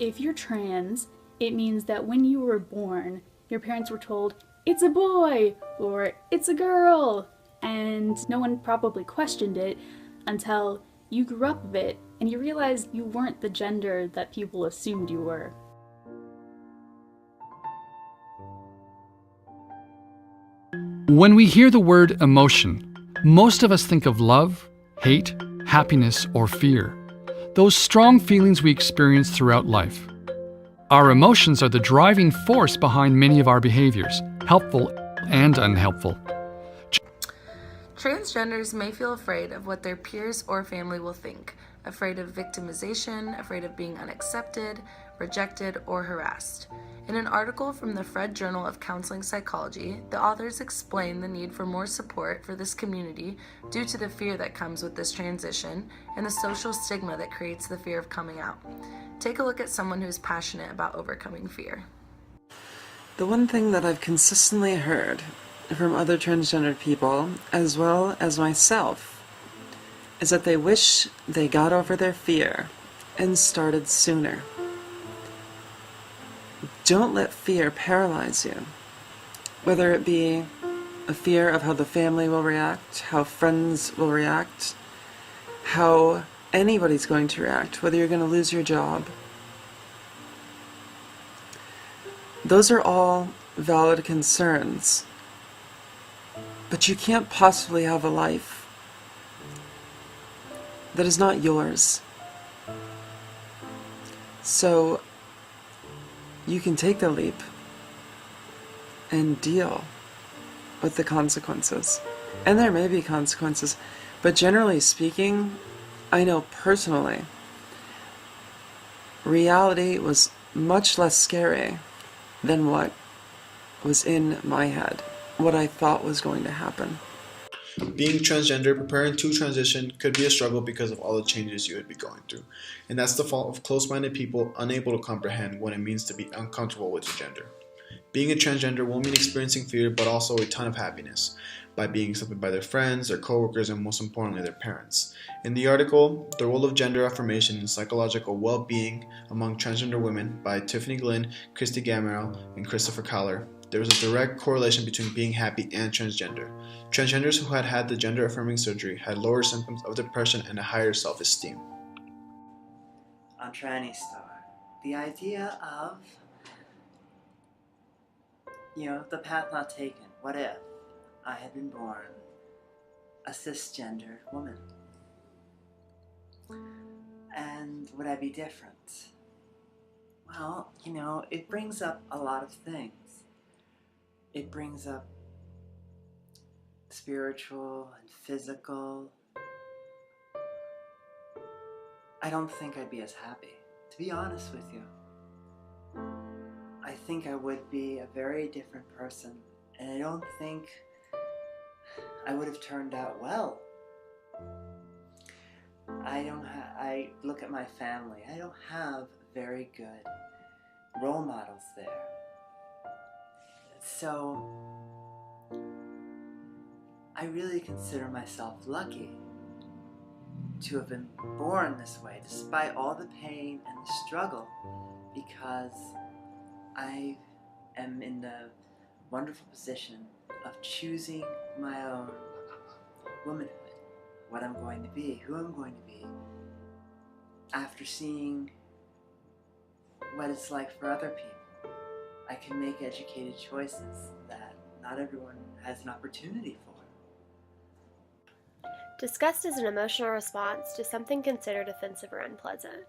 If you're trans, it means that when you were born, your parents were told, it's a boy, or it's a girl, and no one probably questioned it until you grew up a bit and you realized you weren't the gender that people assumed you were. When we hear the word emotion, most of us think of love, hate, happiness, or fear. Those strong feelings we experience throughout life. Our emotions are the driving force behind many of our behaviors, helpful and unhelpful. Transgenders may feel afraid of what their peers or family will think, afraid of victimization, afraid of being unaccepted, rejected, or harassed. In an article from the Fred Journal of Counseling Psychology, the authors explain the need for more support for this community due to the fear that comes with this transition and the social stigma that creates the fear of coming out. Take a look at someone who's passionate about overcoming fear. The one thing that I've consistently heard from other transgender people, as well as myself, is that they wish they got over their fear and started sooner. Don't let fear paralyze you, whether it be a fear of how the family will react, how friends will react, how anybody's going to react, whether you're going to lose your job. Those are all valid concerns, but you can't possibly have a life that is not yours. So you can take the leap and deal with the consequences. And there may be consequences, but generally speaking, I know personally, reality was much less scary than what was in my head, what I thought was going to happen. Being transgender, preparing to transition could be a struggle because of all the changes you would be going through. And that's the fault of close-minded people unable to comprehend what it means to be uncomfortable with your gender. Being a transgender will mean experiencing fear, but also a ton of happiness by being accepted by their friends, their coworkers, and most importantly, their parents. In the article, The Role of Gender Affirmation in Psychological Well-Being Among Transgender Women by Tiffany Glynn, Christy Gamero, and Christopher Collar, there was a direct correlation between being happy and transgender. Transgenders who had had the gender-affirming surgery had lower symptoms of depression and a higher self-esteem. On Tranny Star, the idea of, the path not taken. What if I had been born a cisgender woman? And would I be different? Well, it brings up a lot of things. It brings up spiritual and physical. I don't think I'd be as happy, to be honest with you. I think I would be a very different person, and I don't think I would have turned out well. I look at my family. I don't have very good role models there. So I really consider myself lucky to have been born this way, despite all the pain and the struggle, because I am in the wonderful position of choosing my own womanhood, what I'm going to be, who I'm going to be, after seeing what it's like for other people. I can make educated choices that not everyone has an opportunity for. Disgust is an emotional response to something considered offensive or unpleasant.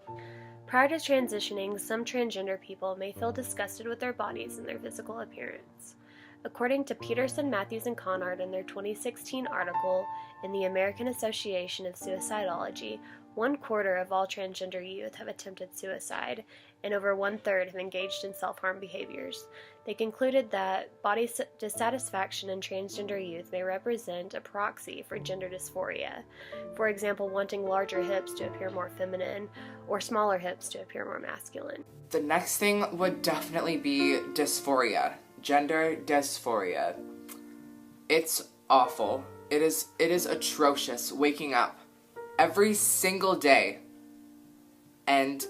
Prior to transitioning, some transgender people may feel disgusted with their bodies and their physical appearance. According to Peterson, Matthews, and Conard in their 2016 article in the American Association of Suicidology, 1/4 of all transgender youth have attempted suicide, and over 1/3 have engaged in self-harm behaviors. They concluded that body dissatisfaction in transgender youth may represent a proxy for gender dysphoria. For example, wanting larger hips to appear more feminine or smaller hips to appear more masculine. The next thing would definitely be dysphoria. Gender dysphoria. It's awful. It is atrocious waking up every single day and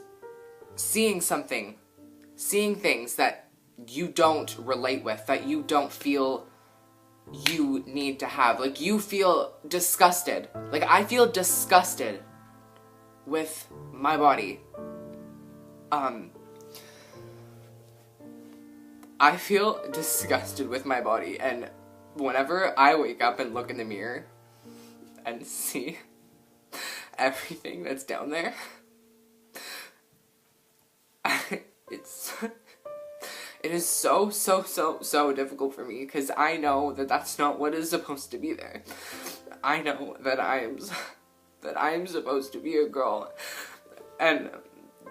seeing things that you don't relate with, that you don't feel you need to have. Like, you feel disgusted. Like, I feel disgusted with my body. I feel disgusted with my body, and whenever I wake up and look in the mirror and see everything that's down there, it is so difficult for me, because I know that that's not what is supposed to be there. I know that I am supposed to be a girl, and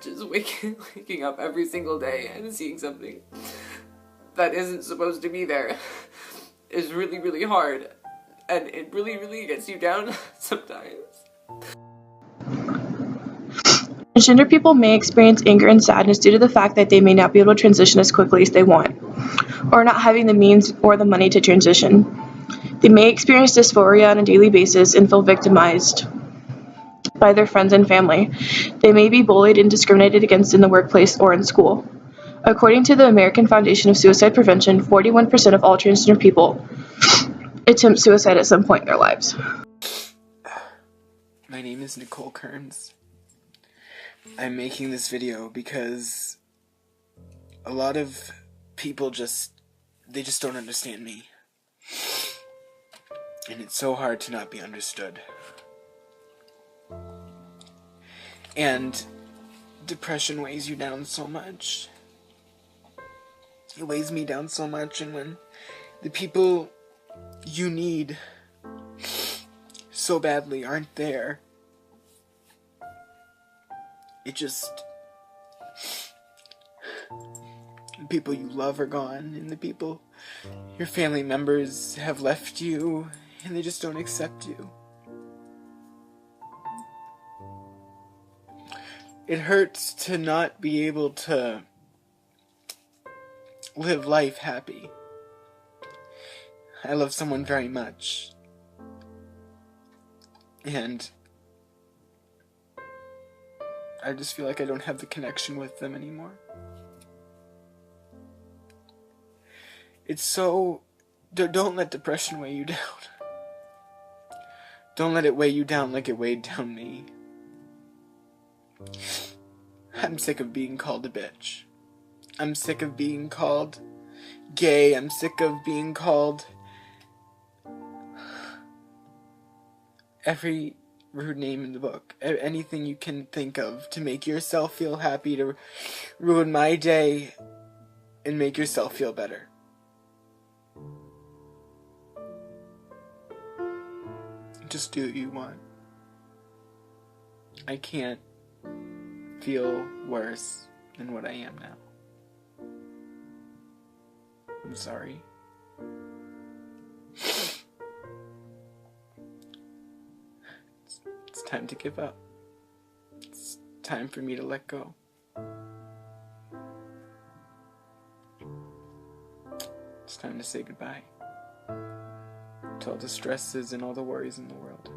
just waking up every single day and seeing something that isn't supposed to be there is really hard, and it really gets you down sometimes. Transgender people may experience anger and sadness due to the fact that they may not be able to transition as quickly as they want, or not having the means or the money to transition. They may experience dysphoria on a daily basis and feel victimized by their friends and family. They may be bullied and discriminated against in the workplace or in school. According to the American Foundation of Suicide Prevention, 41% of all transgender people attempt suicide at some point in their lives. My name is Nicole Kearns. I'm making this video because a lot of people just don't understand me. And it's so hard to not be understood. And depression weighs you down so much. It weighs me down so much, and when the people you need so badly aren't there, it just... the people you love are gone, and the people, your family members, have left you, and they just don't accept you. It hurts to not be able to live life happy. I love someone very much, and I just feel like I don't have the connection with them anymore. It's so... don't let depression weigh you down. Don't let it weigh you down like it weighed down me. I'm sick of being called a bitch. I'm sick of being called gay. I'm sick of being called every rude name in the book. Anything you can think of to make yourself feel happy, to ruin my day and make yourself feel better. Just do what you want. I can't feel worse than what I am now. I'm sorry. It's time to give up. It's time for me to let go. It's time to say goodbye to all the stresses and all the worries in the world.